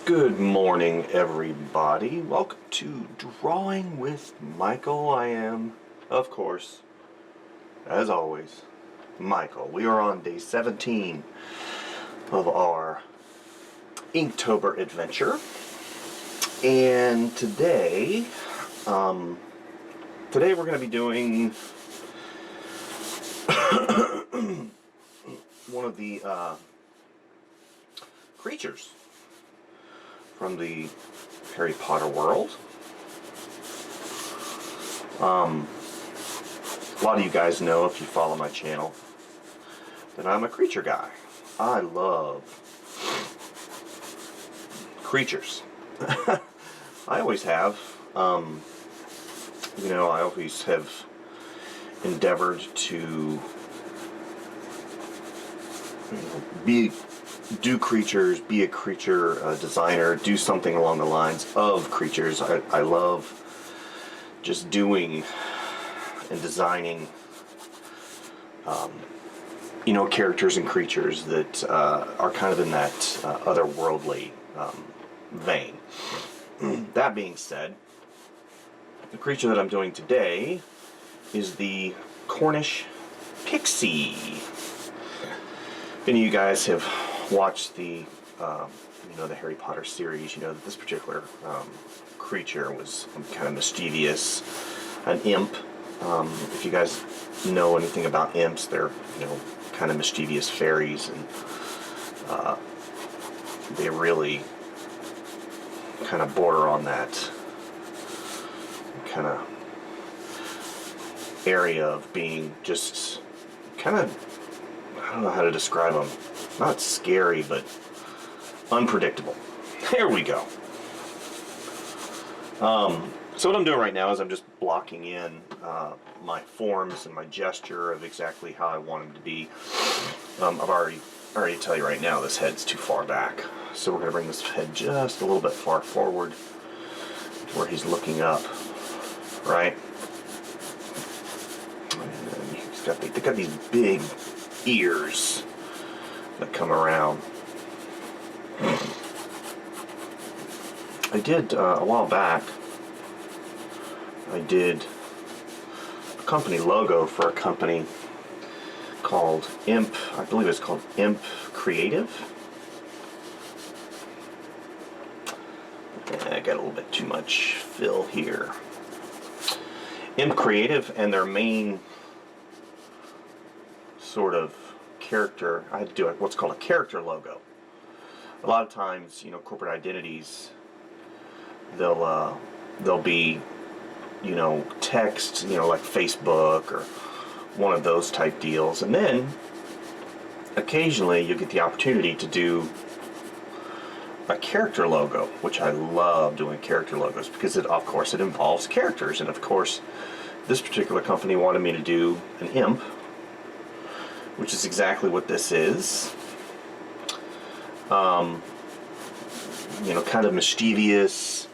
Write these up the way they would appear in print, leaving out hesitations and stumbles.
Good morning, everybody. Welcome to Drawing with Michael. I am, of course, as always, Michael. We are on day 17 of our Inktober adventure. And today we're going to be doing one of the creatures from the Harry Potter world. A lot of you guys know, if you follow my channel, that I'm a creature guy. I love creatures. I always have. I always have endeavored to do creatures, be a creature designer, do something along the lines of creatures. I love just doing and designing characters and creatures that are kind of in that otherworldly vein. That being said, the creature that I'm doing today is the Cornish Pixie. If any of you guys have watched the the Harry Potter series, you know that this particular creature was kind of mischievous, an imp. If you guys know anything about imps, they're kind of mischievous fairies, and they really kind of border on that kind of area of being just kind of, I don't know how to describe them. Not scary, but unpredictable. There we go. So what I'm doing right now is I'm just blocking in my forms and my gesture of exactly how I want them to be. I've already tell you right now, this head's too far back. So we're going to bring this head just a little bit far forward where he's looking up, right? And they've got these big ears that come around. I did, a while back, I did a company logo for a company called Imp, I believe it's called Imp Creative. I got a little bit too much fill here. Imp Creative, and their main sort of character, I had to do what's called a character logo. A lot of times, corporate identities, they'll be, text, like Facebook or one of those type deals, and then occasionally you get the opportunity to do a character logo, which I love doing character logos because of course it involves characters, and of course this particular company wanted me to do an imp, which is exactly what this is. Kind of mischievous,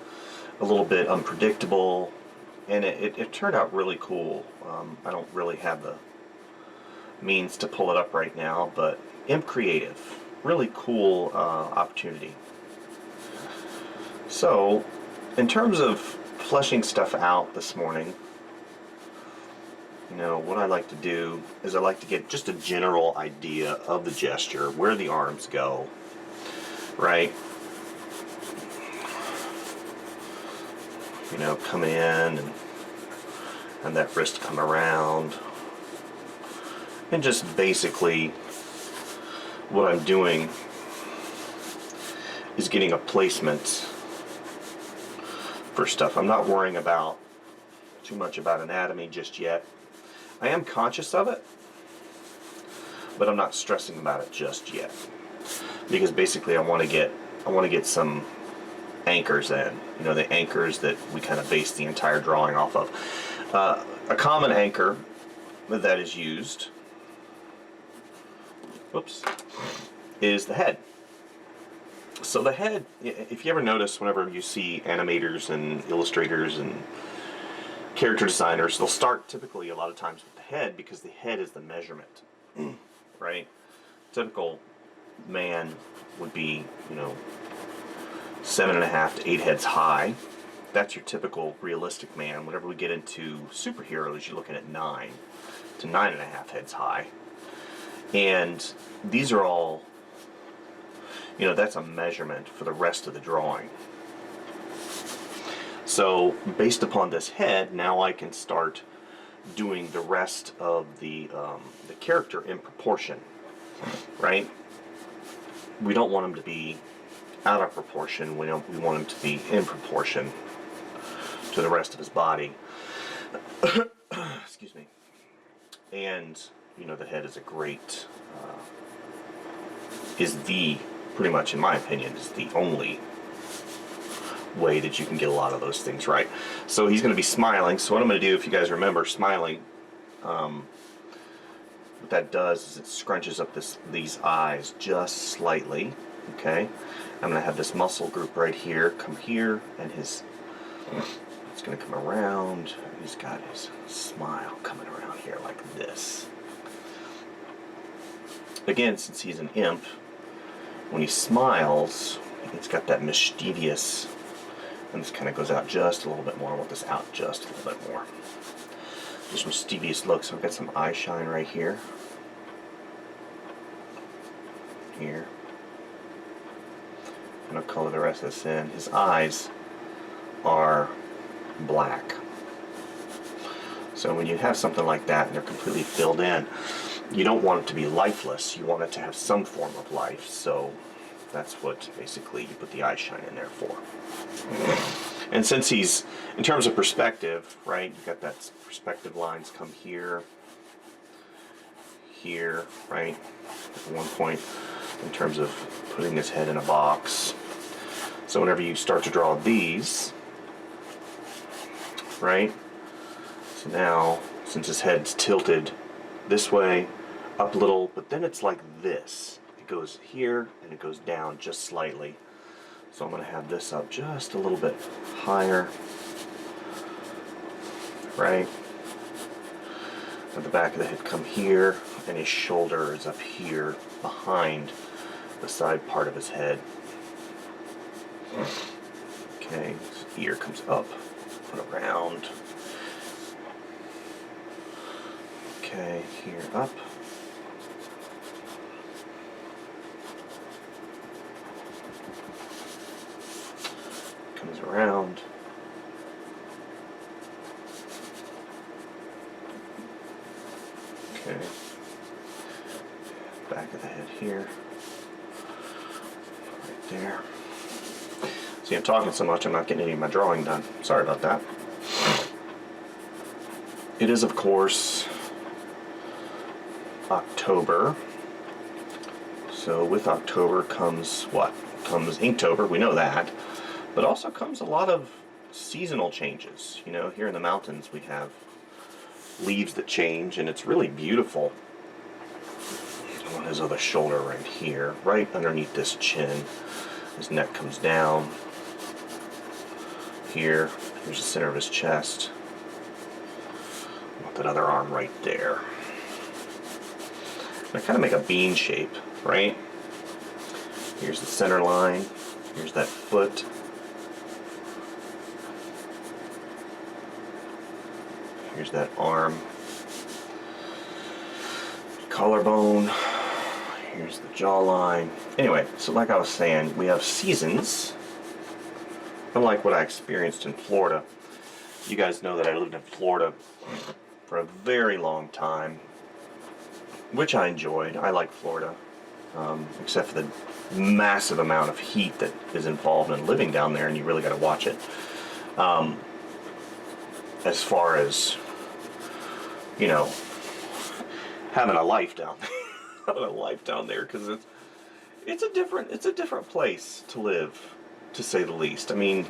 a little bit unpredictable, and it turned out really cool. I don't really have the means to pull it up right now, but Imp Creative, really cool opportunity. So, in terms of fleshing stuff out this morning, what I like to do is I like to get just a general idea of the gesture, where the arms go, right? Come in and that wrist come around. And just basically what I'm doing is getting a placement for stuff. I'm not worrying about too much about anatomy just yet. I am conscious of it, but I'm not stressing about it just yet, because basically I want to get some anchors in, the anchors that we kind of base the entire drawing off of. A common anchor that is used, is the head. So the head, if you ever notice, whenever you see animators and illustrators and character designers, they'll start typically a lot of times with the head, because the head is the measurement, right? Typical man would be, 7.5 to 8 heads high. That's your typical realistic man. Whenever we get into superheroes, you're looking at 9 to 9.5 heads high. And these are all, you know, that's a measurement for the rest of the drawing. So based upon this head, now I can start doing the rest of the character in proportion, right? We don't want him to be out of proportion. We want him to be in proportion to the rest of his body. Excuse me. And you know, the head is a great, pretty much in my opinion, is the only way that you can get a lot of those things right. So he's going to be smiling. So what I'm going to do, if you guys remember, smiling, what that does is it scrunches up these eyes just slightly. Okay, I'm going to have this muscle group right here come here, and it's going to come around. He's got his smile coming around here like this. Again, since he's an imp, when he smiles, it's got that mischievous, and this kind of goes out just a little bit more. I want this out just a little bit more. Just mischievous look. So I've got some eye shine right here. Here. And I'll color the rest of this in. His eyes are black. So when you have something like that and they're completely filled in, you don't want it to be lifeless. You want it to have some form of life. So that's what basically you put the eye shine in there for. And since he's, in terms of perspective, right, you've got that perspective lines come here, here, right, at one point in terms of putting his head in a box. So whenever you start to draw these, right, so now, since his head's tilted this way, up a little, but then it's like this. It goes here and it goes down just slightly. So I'm going to have this up just a little bit higher, right? And the back of the head come here, and his shoulder is up here behind the side part of his head. Okay, his ear comes up, put around. Okay, here up. Comes around. Okay. Back of the head here. Right there. See, I'm talking so much I'm not getting any of my drawing done. Sorry about that. It is, of course, October. So with October comes what? Comes Inktober, we know that. But also comes a lot of seasonal changes. You know, here in the mountains we have leaves that change, and it's really beautiful. On his other shoulder right here, right underneath this chin. His neck comes down. Here, here's the center of his chest. I want that other arm right there. I kind of make a bean shape, right? Here's the center line. Here's that foot. Here's that arm. Collarbone. Here's the jawline. Anyway, so like I was saying, we have seasons. Unlike what I experienced in Florida. You guys know that I lived in Florida for a very long time, which I enjoyed. I like Florida, except for the massive amount of heat that is involved in living down there, and you really got to watch it. As far as, you know, having a life down there, having a life down there, because it's a different place to live, to say the least. I mean,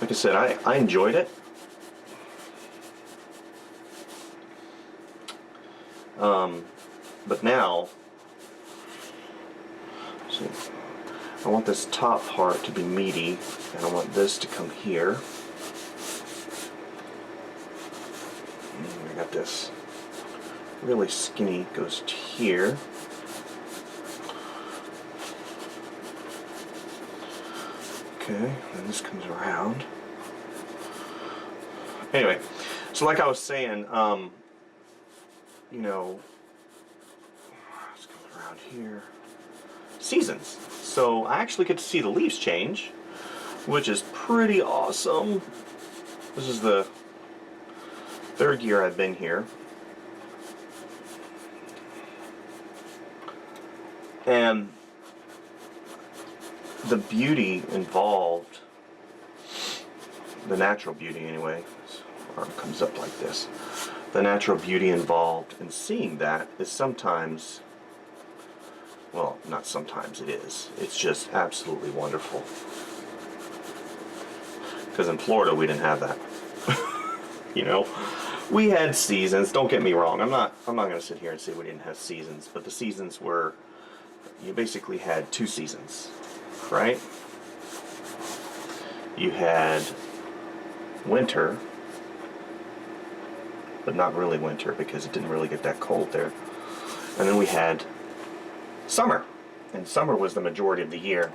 like I said, I enjoyed it. But now, see, I want this top part to be meaty, and I want this to come here. And I got this really skinny, goes to here. Okay, and this comes around. Anyway, so like I was saying, you know, it's coming around here. Seasons. So I actually get to see the leaves change, which is pretty awesome. This is the third year I've been here. And the beauty involved, the natural beauty anyway, this arm comes up like this. The natural beauty involved in seeing that is sometimes, well, not sometimes, it is. It's just absolutely wonderful. Because in Florida we didn't have that. You know, we had seasons. Don't get me wrong. I'm not going to sit here and say we didn't have seasons, but the seasons were, you basically had two seasons, right? You had winter, but not really winter because it didn't really get that cold there. And then we had summer, and summer was the majority of the year.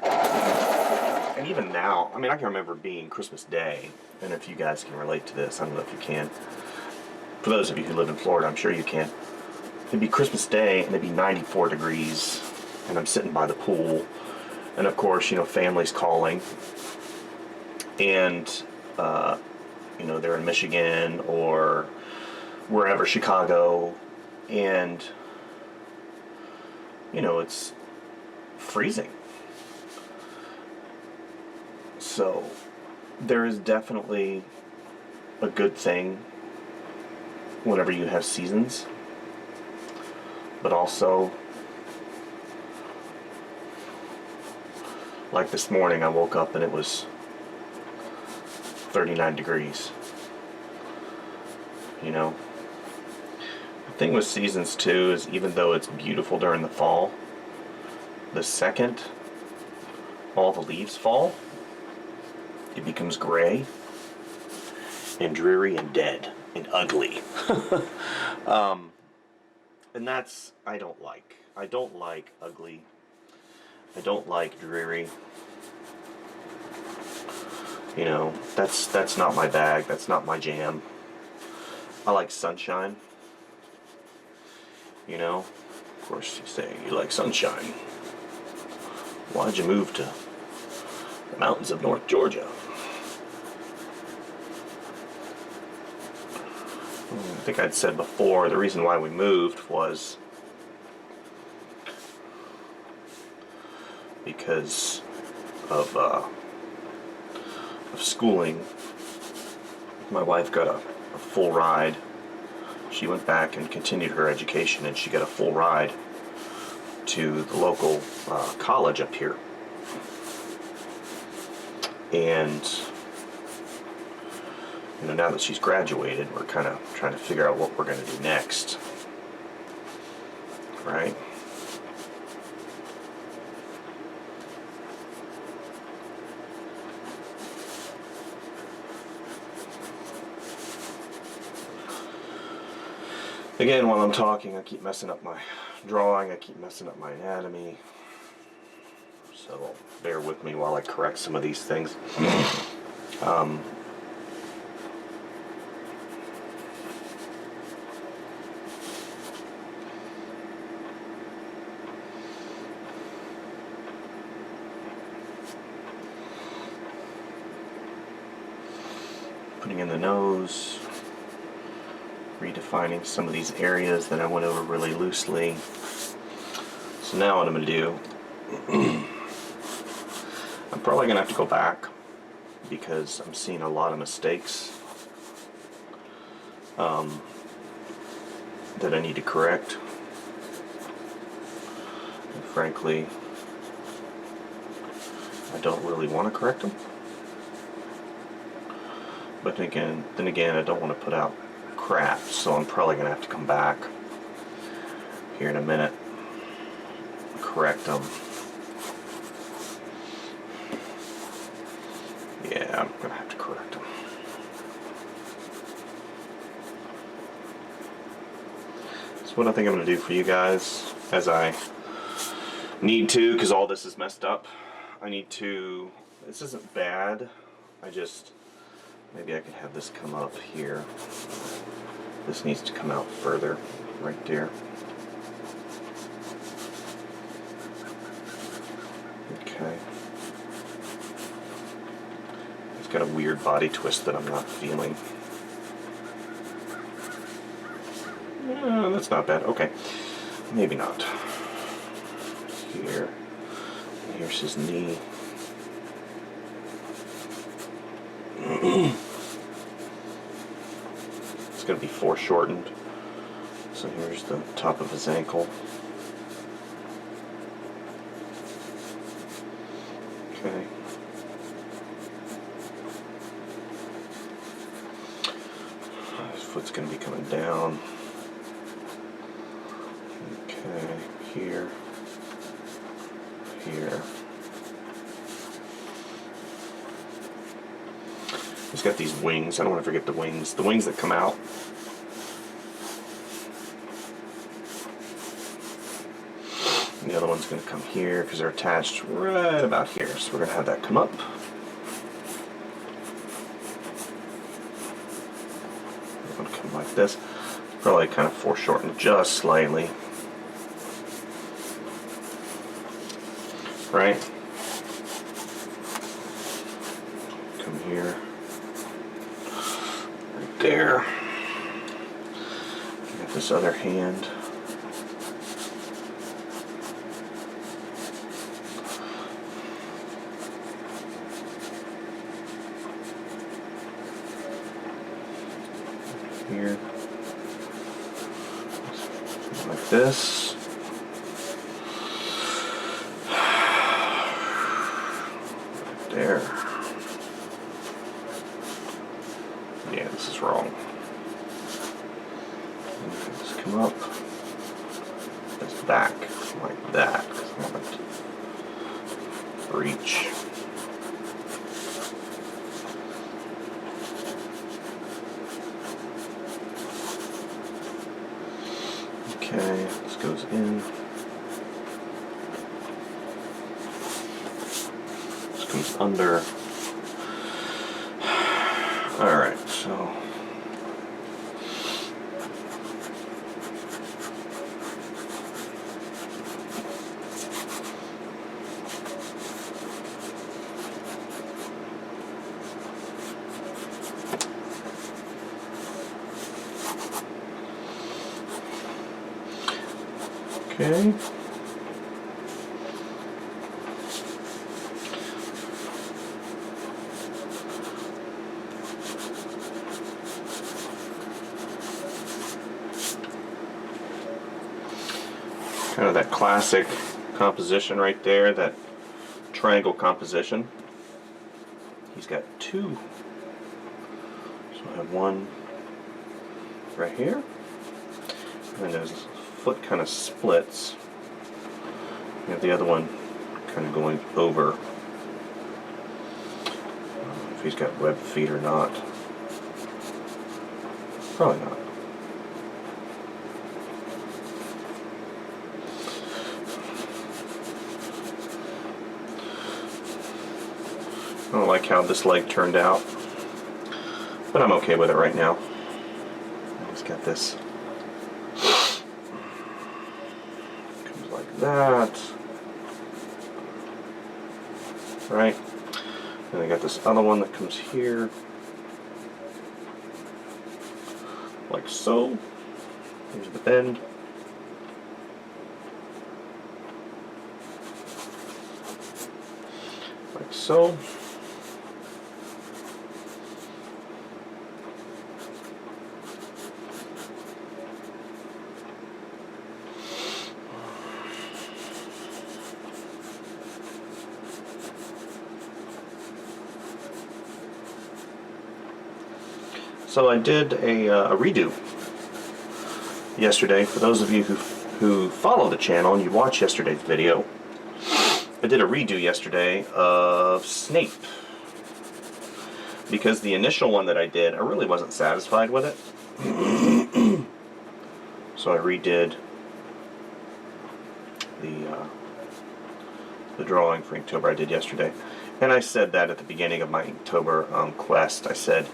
And even now, I mean, I can remember being Christmas Day, and if you guys can relate to this, I don't know if you can. For those of you who live in Florida, I'm sure you can. It'd be Christmas Day, and it'd be 94 degrees, and I'm sitting by the pool, and of course, you know, family's calling, and, you know, they're in Michigan or wherever, Chicago, and, you know, it's freezing. So there is definitely a good thing whenever you have seasons, but also, like this morning, I woke up and it was 39 degrees. You know, the thing with seasons too is, even though it's beautiful during the fall, the second all the leaves fall, it becomes gray and dreary and dead and ugly. And that's, I don't like. I don't like ugly. I don't like dreary. You know, that's not my bag. That's not my jam. I like sunshine. You know, of course you say you like sunshine. Why'd you move to the mountains of North Georgia? I think I'd said before, the reason why we moved was because of schooling. My wife got a full ride. She went back and continued her education, and she got a full ride to the local college up here. And you know, now that she's graduated, we're kind of trying to figure out what we're going to do next, right? Again, while I'm talking, I keep messing up my drawing, I keep messing up my anatomy, so bear with me while I correct some of these things. Putting in the nose, redefining some of these areas that I went over really loosely. So now what I'm going to do, I'm probably going to have to go back because I'm seeing a lot of mistakes that I need to correct. And frankly, I don't really want to correct them. But then again, I don't want to put out crap, so I'm probably going to have to come back here in a minute, correct them. Yeah, I'm going to have to correct them. So what I think I'm going to do for you guys, as I need to, because all this is messed up, I need to This isn't bad. Maybe I could have this come up here. This needs to come out further, right there. Okay. It's got a weird body twist that I'm not feeling. That's not bad. Okay. Maybe not. Here. Here's his knee. It's going to be foreshortened. So here's the top of his ankle. Okay. His foot's going to be coming down. Okay, here. Here. He's got these wings. I don't want to forget the wings. The wings that come out. And the other one's going to come here because they're attached right about here. So we're going to have that come up. That one come like this. Probably kind of foreshortened just slightly. Right? Come here. Right there. Get this other hand. Here. Like this. There. Yeah, this is wrong. Just come up. It's back like that because I want it to reach. Okay, this goes in. Comes under. Alright, so okay. Kind of that classic composition right there, that triangle composition. He's got two. So I have one right here, and then his foot kind of splits. You have the other one kind of going over. I don't know if he's got webbed feet or not. Probably not. I don't like how this leg turned out, but I'm okay with it right now. He's got this. Comes like that. Right? Then I got this other one that comes here. Like so. Here's the bend. Like so. So I did a redo yesterday. For those of you who follow the channel and you watched yesterday's video, I did a redo yesterday of Snape. Because the initial one that I did, I really wasn't satisfied with it. So I redid the the drawing for Inktober I did yesterday. And I said that at the beginning of my Inktober quest. I said,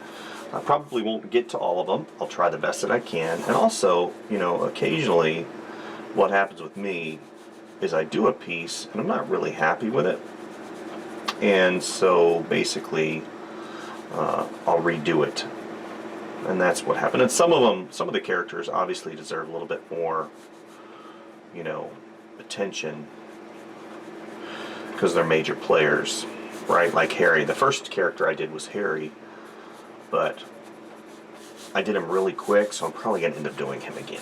I probably won't get to all of them. I'll try the best that I can. And also, you know, occasionally what happens with me is I do a piece and I'm not really happy with it. And so basically I'll redo it. And that's what happened. And some of the characters obviously deserve a little bit more, you know, attention because they're major players, right? Like Harry. The first character I did was Harry, but I did him really quick, so I'm probably going to end up doing him again.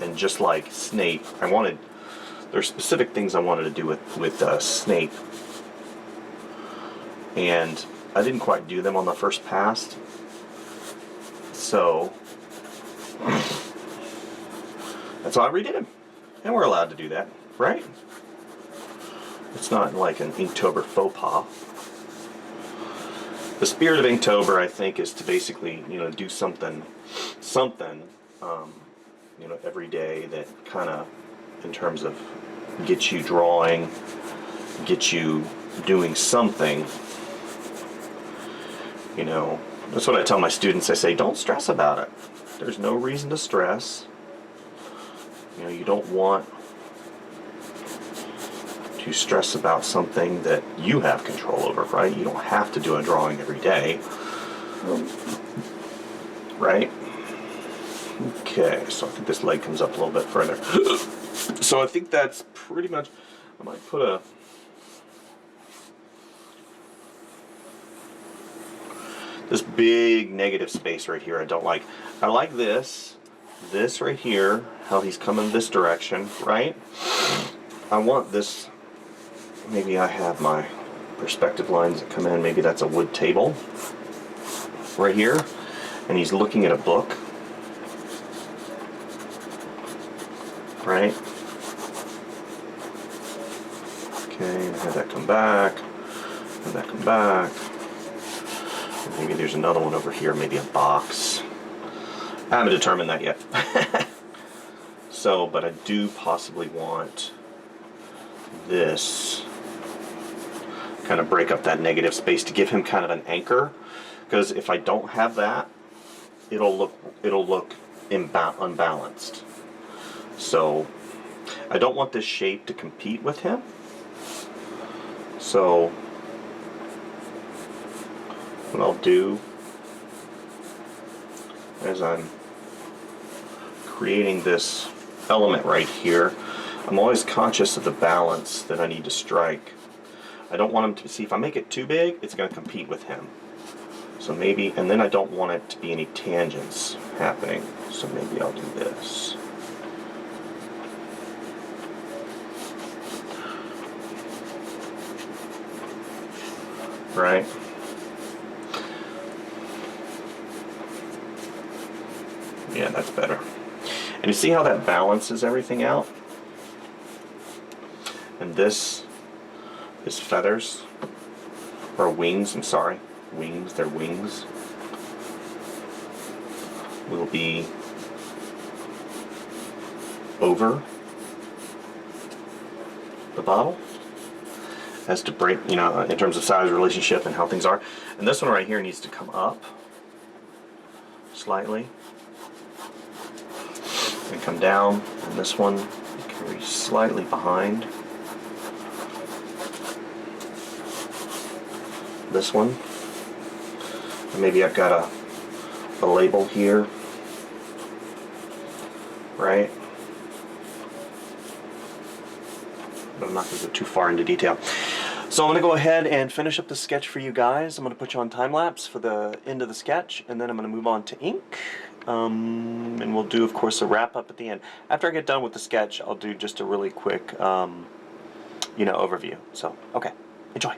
And just like Snape, there's specific things I wanted to do with Snape, and I didn't quite do them on the first pass, so that's why I redid him. And we're allowed to do that, right? It's not like an Inktober faux pas. The spirit of Inktober, I think, is to basically, you know, do something, you know, every day that kind of, in terms of gets you drawing, gets you doing something. You know, that's what I tell my students. I say, don't stress about it. There's no reason to stress. You know, you don't want to stress about something that you have control over, right? You don't have to do a drawing every day, right? Okay, so I think this leg comes up a little bit further. So I think that's pretty much, I might put this big negative space right here I don't like. I like this right here, how he's coming this direction, right? I want this, maybe I have my perspective lines that come in, maybe that's a wood table right here, and he's looking at a book, right? Okay, and have that come back, have that come back. Maybe there's another one over here, maybe a box. I haven't determined that yet. So, but I do possibly want this, kind of break up that negative space to give him kind of an anchor, because if I don't have that, it'll look unbalanced. So I don't want this shape to compete with him. So what I'll do as I'm creating this element right here, I'm always conscious of the balance that I need to strike. I don't want him to see, if I make it too big, it's going to compete with him. So maybe, and then I don't want it to be any tangents happening. So maybe I'll do this. Right? Yeah, that's better. And you see how that balances everything out? And this is feathers, or wings, I'm sorry. Wings, their wings will be over the bottle as to break, you know, in terms of size, relationship, and how things are. And this one right here needs to come up slightly and come down, and this one can be slightly behind this one. And maybe I've got a label here, right? But I'm not going to go too far into detail. So I'm going to go ahead and finish up the sketch for you guys. I'm going to put you on time lapse for the end of the sketch, and then I'm going to move on to ink. And we'll do, of course, a wrap up at the end. After I get done with the sketch, I'll do just a really quick, you know, overview. So, okay, enjoy.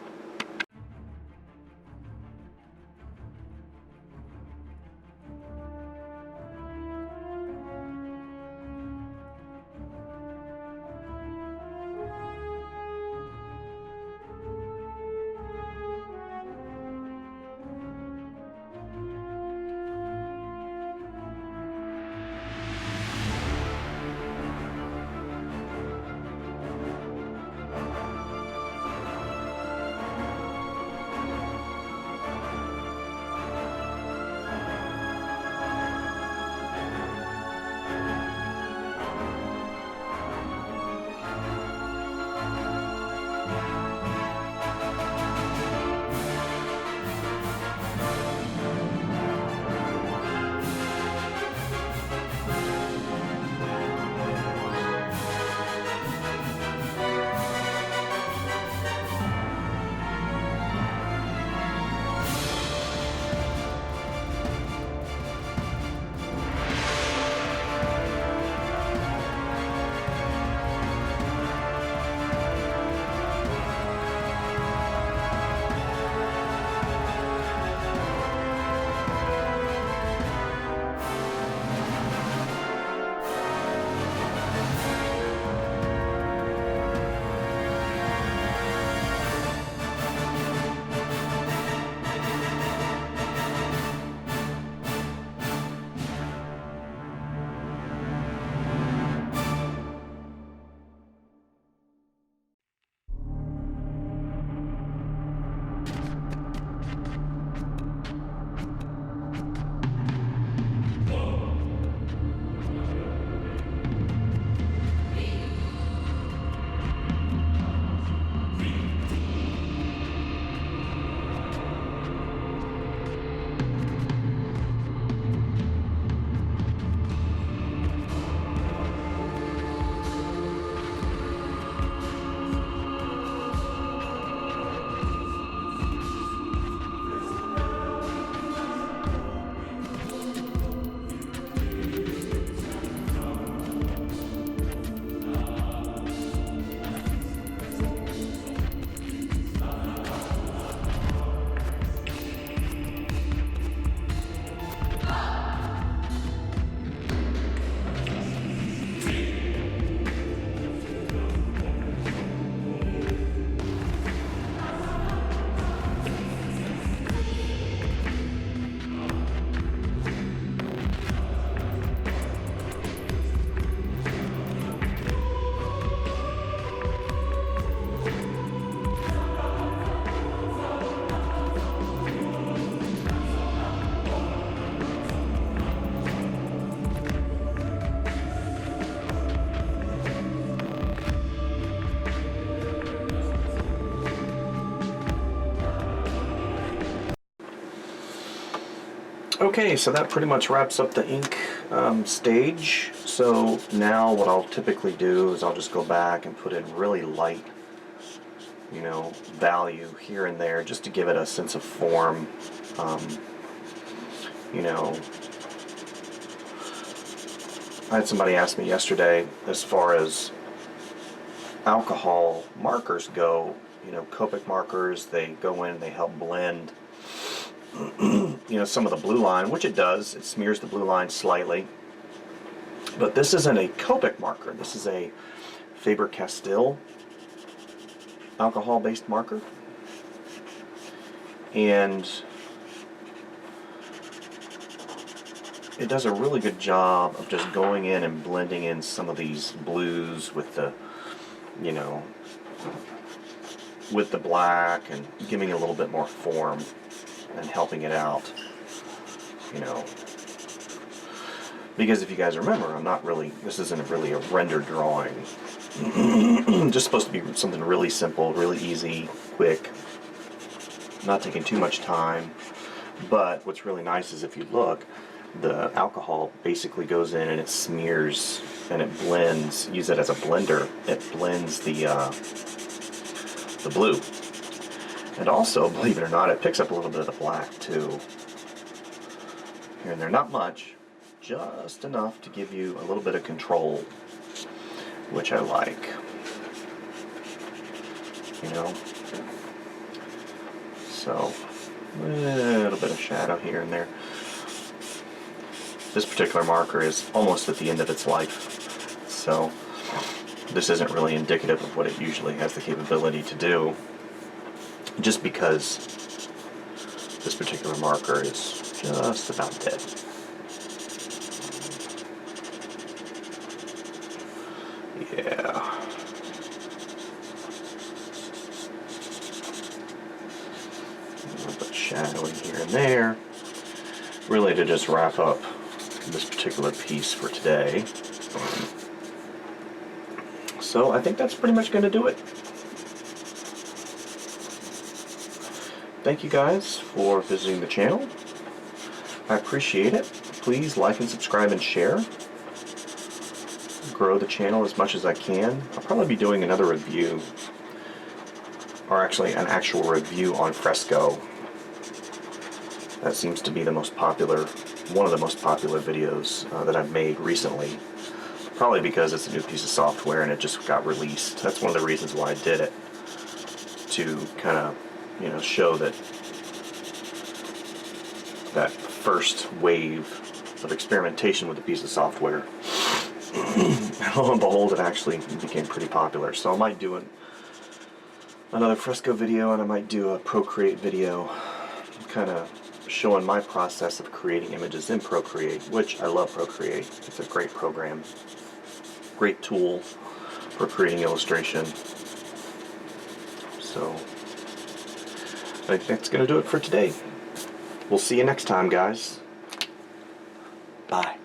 Okay, so that pretty much wraps up the ink stage. So now what I'll typically do is I'll just go back and put in really light, you know, value here and there just to give it a sense of form. You know, I had somebody ask me yesterday, as far as alcohol markers go, you know, Copic markers, they go in and they help blend you know, some of the blue line, which it does. It smears the blue line slightly. But this isn't a Copic marker. This is a Faber-Castell alcohol-based marker. And it does a really good job of just going in and blending in some of these blues with the, you know, with the black and giving it a little bit more form and helping it out, you know. Because if you guys remember, this isn't really a rendered drawing. Just supposed to be something really simple, really easy, quick, not taking too much time. But what's really nice is if you look, the alcohol basically goes in and it smears and it blends. Use it as a blender. It blends the blue. And also, believe it or not, it picks up a little bit of the black too. Here and there, not much, just enough to give you a little bit of control, which I like. You know? So, a little bit of shadow here and there. This particular marker is almost at the end of its life, so this isn't really indicative of what it usually has the capability to do, just because this particular marker is just about dead. Yeah. A little bit of shadowing here and there, really to just wrap up this particular piece for today. So I think that's pretty much going to do it. Thank you guys for visiting the channel. I appreciate it. Please like and subscribe and share. Grow the channel as much as I can. I'll probably be doing another review, or actually an actual review on Fresco. That seems to be the most popular, one of the most popular videos that I've made recently. Probably because it's a new piece of software and it just got released. That's one of the reasons why I did it, to kind of, you know, show that first wave of experimentation with a piece of software. And lo and behold, it actually became pretty popular. So I might do another Fresco video, and I might do a Procreate video, kind of showing my process of creating images in Procreate, which I love Procreate. It's a great program, great tool for creating illustration. So I think that's going to do it for today. We'll see you next time, guys. Bye.